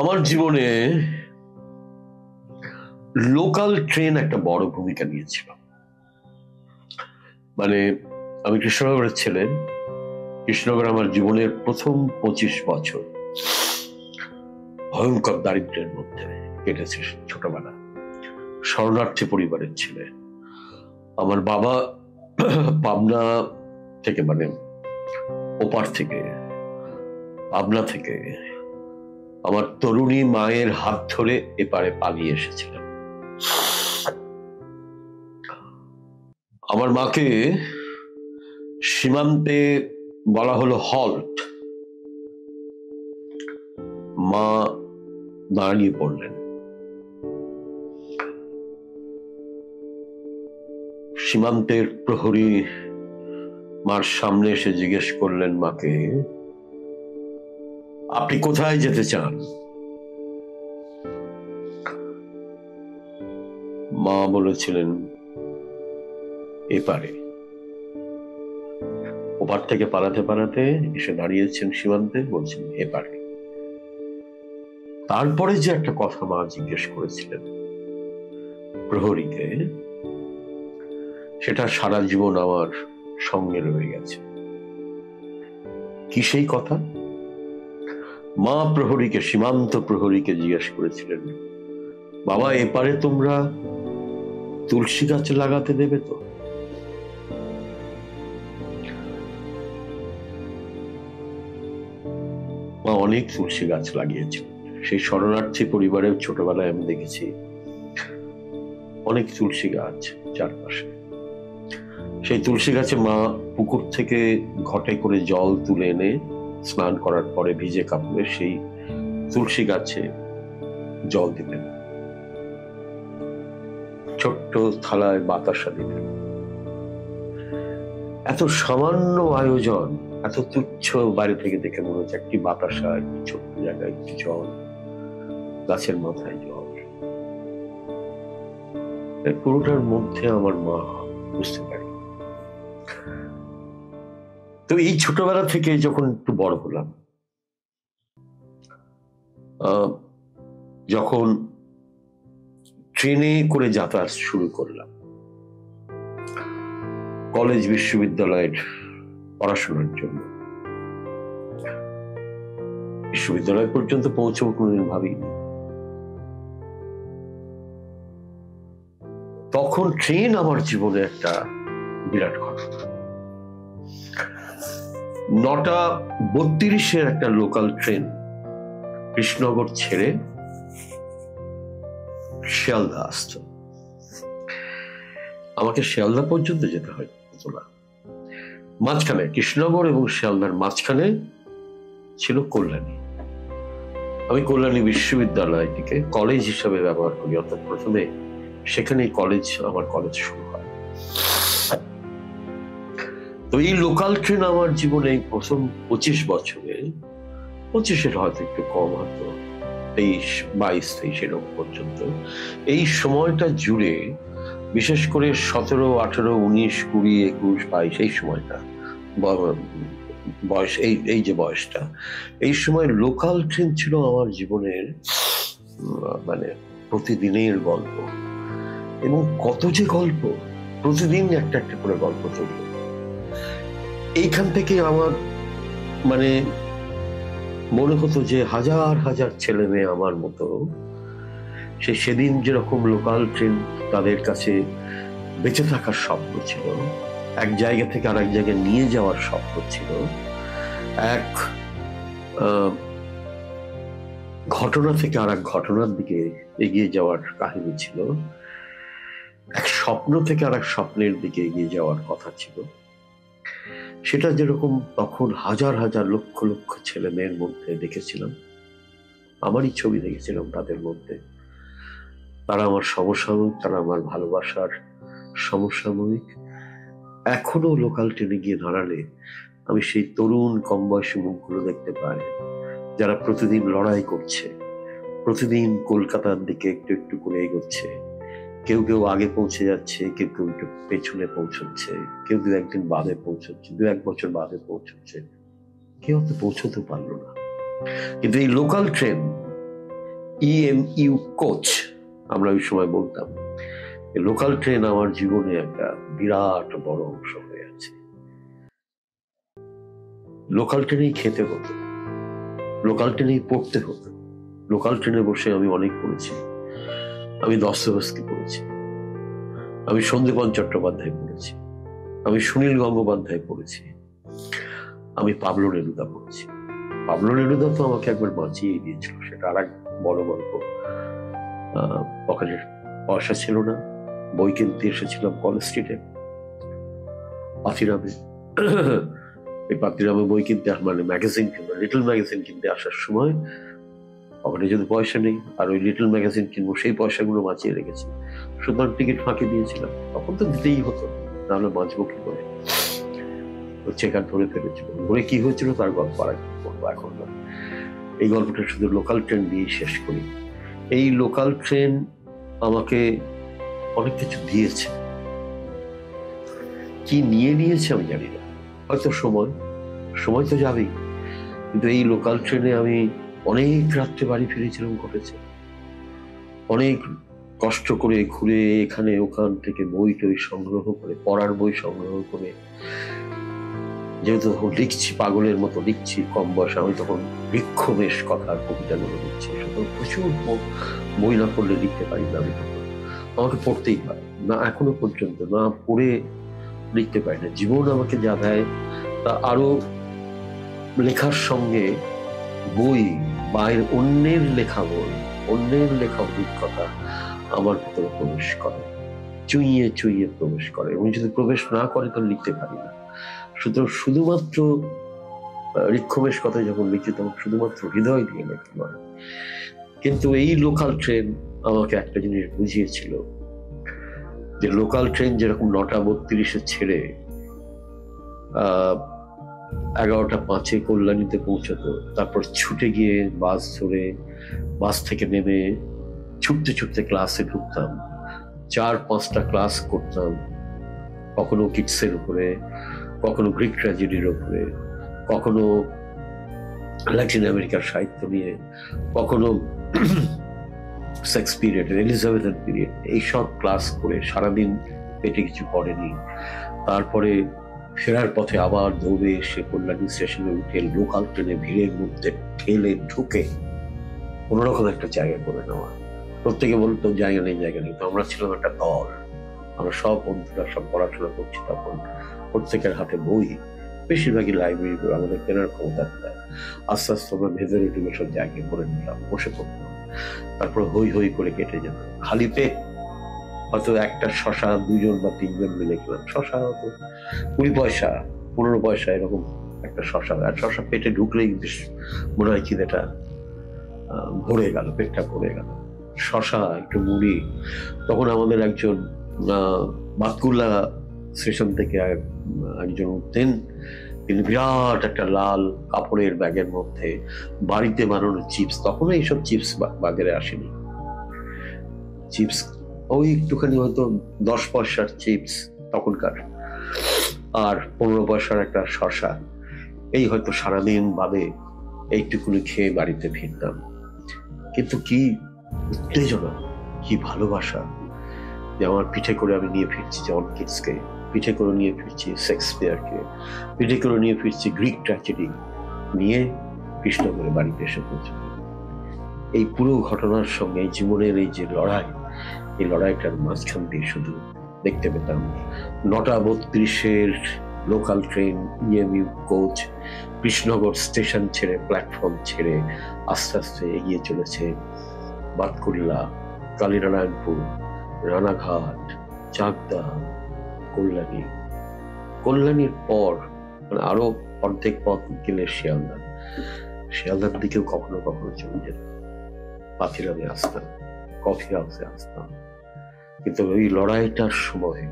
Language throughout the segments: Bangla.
আমার জীবনে লোকাল ট্রেন একটা বড় ভূমিকা নিয়েছিল। মানে আমি কৃষ্ণনগরের ছেলে। কৃষ্ণনগর আমার জীবনের প্রথম 25 বছর ভয়ঙ্কর দারিদ্র্যের মধ্যে কেটেছে। ছোটবেলা শরণার্থী পরিবারের ছেলে। আমার বাবা পাবনা থেকে, মানে ওপার থেকে, পাবনা থেকে আমার তরুণী মায়ের হাত ধরে এপারে পালিয়ে এসেছিলেন। আমার মাকে সীমান্তে বলা হলো হল্ট। মা দাঁড়িয়ে পড়লেন। সীমান্তের প্রহরী মার সামনে এসে জিজ্ঞেস করলেন মাকে, আপনি কোথায় যেতে চান? মা বলেছিলেন এপারে। ওপার থেকে পালাতে পালাতে এসে দাঁড়িয়েছেন সীমান্তে, বলছেন এপারে। তারপরে যে একটা কথা মা জিজ্ঞেস করেছিলেন প্রহরীকে, সেটা সারা জীবন আমার সঙ্গে রয়ে গেছে। কি সেই কথা? মা প্রহরীকে, সীমান্ত প্রহরীকে জিজ্ঞেস করেছিলেন, বাবা এপারে তোমরা তুলসী গাছ লাগাতে দেবে তো? মা অনেক তুলসী গাছ লাগিয়েছিল। সেই শরণার্থী পরিবারের ছোটবেলায় আমি দেখেছি অনেক তুলসী গাছ চারপাশে। সেই তুলসী গাছে মা পুকুর থেকে ঘটে করে জল তুলে এনে স্নান করার পরে ভিজে কাপড়ে সেই তুলসী গাছে জল দিতেন, ছোট্ট থালায় বাতাসা দিতেন। এত সামান্য আয়োজন, এত তুচ্ছ, বাইরে থেকে দেখে মনে হচ্ছে একটি বাতাসা, একটি ছোট্ট জায়গায় একটি জল, গাছের মাথায় জল। পুরোটার মধ্যে আমার মা বুঝতে পারি। তো এই ছোটবেলা থেকে যখন একটু বড় হলাম, যখন ট্রেনে করে যাতায়াত শুরু করলাম, কলেজ বিশ্ববিদ্যালয়ের পড়াশোনার জন্য, বিশ্ববিদ্যালয় পর্যন্ত পৌঁছবো কোনোদিন ভাবিনি। তখন ট্রেন আমার জীবনে একটা বিরাট ঘটনা। 9:32 একটা লোকাল ট্রেন কৃষ্ণনগর ছেড়ে শিয়ালদা আসত। আমাকে শিয়ালদা পর্যন্ত যেতে হয় না, মাঝখানে কৃষ্ণনগর এবং শিয়ালদার মাঝখানে ছিল কল্যাণী। আমি কল্যাণী বিশ্ববিদ্যালয়টিকে কলেজ হিসাবে ব্যবহার করি, অর্থাৎ প্রথমে সেখানেই আমার কলেজ শুরু হয়। তো এই লোকাল ট্রেন আমার জীবনে প্রথম 25 বছরে, 25-এর হয়তো একটু কম, হয়তো 23, 22, 23 এরকম পর্যন্ত, এই সময়টা জুড়ে, বিশেষ করে 17, 18, 19, 20, 21, 22 এই সময়টা বয়স, এই যে বয়সটা, এই সময় লোকাল ট্রেন ছিল আমার জীবনের মানে প্রতিদিনের গল্প। এবং কত যে গল্প, প্রতিদিন একটা একটা করে গল্প চলবে। এইখান থেকে আমার মানে মনে হতো যে হাজার হাজার ছেলে মেয়ে আমার মতো সেদিন যেরকম লোকাল ট্রেন তাদের কাছে বেঁচে থাকার স্বপ্ন ছিল, এক জায়গা থেকে আর এক জায়গায় নিয়ে যাওয়ার স্বপ্ন ছিল, এক ঘটনা থেকে আর এক ঘটনার দিকে এগিয়ে যাওয়ার কাহিনী ছিল, এক স্বপ্ন থেকে আর এক স্বপ্নের দিকে এগিয়ে যাওয়ার কথা ছিল। সেটা যেরকম তখন হাজার হাজার লক্ষ লক্ষ ছেলে মেয়ের মধ্যে দেখেছিলাম, আমারই ছবি দেখেছিলাম তাদের মধ্যে। তারা আমার সমসাময়িক, তারা আমার ভালোবাসার সমসাময়িক। এখনো লোকাল ট্রেনে গিয়ে দাঁড়ালে আমি সেই তরুণ কম বয়সী মুখগুলো দেখতে পাই, যারা প্রতিদিন লড়াই করছে, প্রতিদিন কলকাতার দিকে একটু একটু করে এগোচ্ছে। কেউ কেউ আগে পৌঁছে যাচ্ছে, কেউ কেউ একটু পেছনে পৌঁছচ্ছে, কেউ 2-1 দিন বাদে পৌঁছচ্ছে, 2-1 বছর বাদে পৌঁছচ্ছে, কেউ তো পৌঁছতে পারলো না। কিন্তু এই লোকাল ট্রেন EMU কোচ আমরা ওই সময় বলতাম। লোকাল ট্রেন আমার জীবনে একটা বিরাট বড় অংশ হয়ে আছে। লোকাল ট্রেনেই খেতে হতো, লোকাল ট্রেনেই পড়তে হতো, লোকাল ট্রেনে বসে আমি অনেক পড়েছি। আমি দস্তয়েভস্কি পড়েছি, আমি সন্দীপন চট্টোপাধ্যায় পড়েছি, আমি সুনীল গঙ্গোপাধ্যায় পড়েছি, আমি পাবলো নেরুদা পড়েছি। পাবলো নেরুদা তো আমাকে একবার বাঁচিয়ে দিয়েছিল, সেটা আর এক বড় গল্প। পকেটে পয়সা ছিল না, বই কিনতে এসেছিলাম কলেজ স্ট্রিটে পাতিরামে। এই পাতিরামে বই কিনতে, মানে ম্যাগাজিন কিনবো, লিটল ম্যাগাজিন কিনতে আসার সময় পকেটে যদি পয়সা নেই, আর ওই লিটল ম্যাগাজিন কিনবো, সেই পয়সাগুলো বাঁচিয়ে রেখেছি। সুতরাং টিকিট ফাঁকি দিয়েছিলাম, তখন তো দিতেই হতো, নাহলে বাঁচবো কি করে। চেকার ধরে ফেলেছিল, ধরে কি হয়েছিল তার গল্প আর কি করবো এখন না। এই গল্পটা শুধু লোকাল ট্রেন দিয়ে শেষ করি। এই লোকাল ট্রেন আমাকে অনেক কিছু দিয়েছে, কি নিয়ে নিয়েছে আমি জানি না, হয়তো সময় তো যাবেই, কিন্তু এই লোকাল ট্রেনে আমি অনেক রাত্রে বাড়ি ফিরেছিলাম, ঘটেছে অনেক কষ্ট করে ঘুরে এখানে ওখান থেকে বই টই সংগ্রহ করে, পড়ার বই সংগ্রহ করে, যেহেতু লিখছি পাগলের মতো লিখছি, কম বয়সে আমি তখন বৃক্ষমেষ কথার কবিতাগুলো লিখছি, সুতরাং প্রচুর বই না পড়লে লিখতে পারি না। আমি আমাকে পড়তেই হয় না, এখনো পর্যন্ত না পড়ে লিখতে পারি না। জীবন আমাকে যা দেয় তা আরো লেখার সঙ্গে বই, বাইরের অন্যের লেখা বই, অন্যের লেখা অভিজ্ঞতা আমার ভেতরে প্রবেশ করে, চুইয়ে চুইয়ে প্রবেশ করে, এবং যদি প্রবেশ না করে তো লিখতে পারি না। সুতরাং শুধুমাত্র ঋক্ষমেষ কথা যখন লিখি তখন শুধুমাত্র হৃদয় দিয়ে লেখা নয়। কিন্তু এই লোকাল ট্রেন আমাকে একটা জিনিস বুঝিয়েছিল, যে লোকাল ট্রেন যেরকম 9:32 ছেড়ে 11:05 কল্যাণীতে পৌঁছতো, তারপর ছুটে গিয়ে বাস ধরে, বাস থেকে নেমে ছুটতে ছুটতে ক্লাসে ঢুকতাম, 4-5টা ক্লাস করতাম, কখনো কিটসের উপরে, কখনো গ্রিক ট্র্যাজেডির উপরে, কখনো ল্যাটিন আমেরিকার সাহিত্য নিয়ে, কখনো সেক্স পিরিয়ড, এলিজাবেথের পিরিয়ড, এইসব ক্লাস করে সারাদিন পেটে কিছু পড়েনি। তারপরে ফেরার পথে আবার দৌড়ে এসে কল্যাণী স্টেশনে উঠে লোকাল ট্রেনে ভিড়ের মধ্যে ঠেলে ঢুকে কোনোরকম একটা জায়গা করে নেওয়া। প্রত্যেকে বলতো জায়গা নেই, জায়গা নেই, তো আমরা ছিলাম একটা দল, আমরা সব বন্ধুরা সব পড়াশোনা করছি, তখন প্রত্যেকের হাতে বই, বেশিরভাগই লাইব্রেরি, আমাদের কেনার ক্ষমতা দেয়। আস্তে আস্তে আমরা ভেতরে ঢুকে সব জায়গায় করে নিলাম, বসে পড়তাম, তারপর হই হই করে কেটে যেত। খালি পেট হয়তো একটা শশা 2জন বা 3জন মিলে খেলাম, শশা হয়তো 20 পয়সা 15 পয়সা এরকম একটা শশা, আর শশা পেটে ঢুকলেই বেশ মনে হয় খিদেটা ভরে গেল, পেটটা ভরে গেল। শশা একটু মুড়ি। তখন আমাদের একজন বাতকুল্লা স্টেশন থেকে একজন উঠতেন, তিনি বিরাট একটা লাল কাপড়ের ব্যাগের মধ্যে বাড়িতে বানানো চিপস, তখন এইসব চিপস বাজারে আসেনি, চিপস ওই একটুখানি হয়তো 10 পয়সার চিপস তখনকার, আর 15 পয়সার একটা শশা, এই হয়তো সারাদিন বাদে এইটুকুনি খেয়ে বাড়িতে ফিরতাম। কিন্তু কি উত্তেজনা, কি ভালোবাসা, যে আমার পিঠে করে আমি নিয়ে ফিরছি জন কিটসকে, পিঠে করে নিয়ে ফিরছি শেক্সপিয়ারকে, পিঠে করে নিয়ে ফিরছি গ্রিক ট্র্যাজেডি নিয়ে কৃষ্ণনগরে বাড়িতে এসে পৌঁছানো। এই পুরো ঘটনার সঙ্গে জীবনের এই যে লড়াই, এই লড়াইটার মাঝখান দিয়ে শুধু দেখতে পেতাম 9:32 local train EMU coach Krishnanagar station ছেড়ে, প্ল্যাটফর্ম ছেড়ে আস্তে আস্তে এগিয়ে চলেছে বাতকুল্লা, কালীনারায়ণপুর, রানাঘাট, চাকদা, কল্যাণী। কল্যাণীর পর মানে আরো অর্ধেক পথ গেলে শিয়ালদার দিকেও কখনো কখনো চলে যেত, পাথিরামে আসতাম, কফি হাউসে আসতাম। কিন্তু ওই লড়াইটার সময়,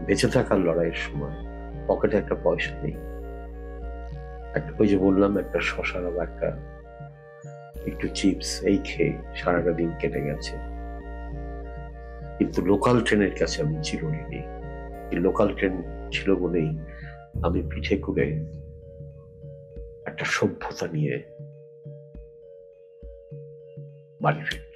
বেঁচে থাকার লড়াইয়ের সময় পকেটে একটা পয়সা নেই, একটা ওই যে বললাম একটা শশা বা একটা একটু চিপস এই খেয়ে সারাটা দিন কেটে গেছে। কিন্তু লোকাল ট্রেনের কাছে আমি চিরঋণী। এই লোকাল ট্রেন ছিল বলেই আমি পিঠে করে একটা সভ্যতা নিয়ে বাড়ি ফিরি।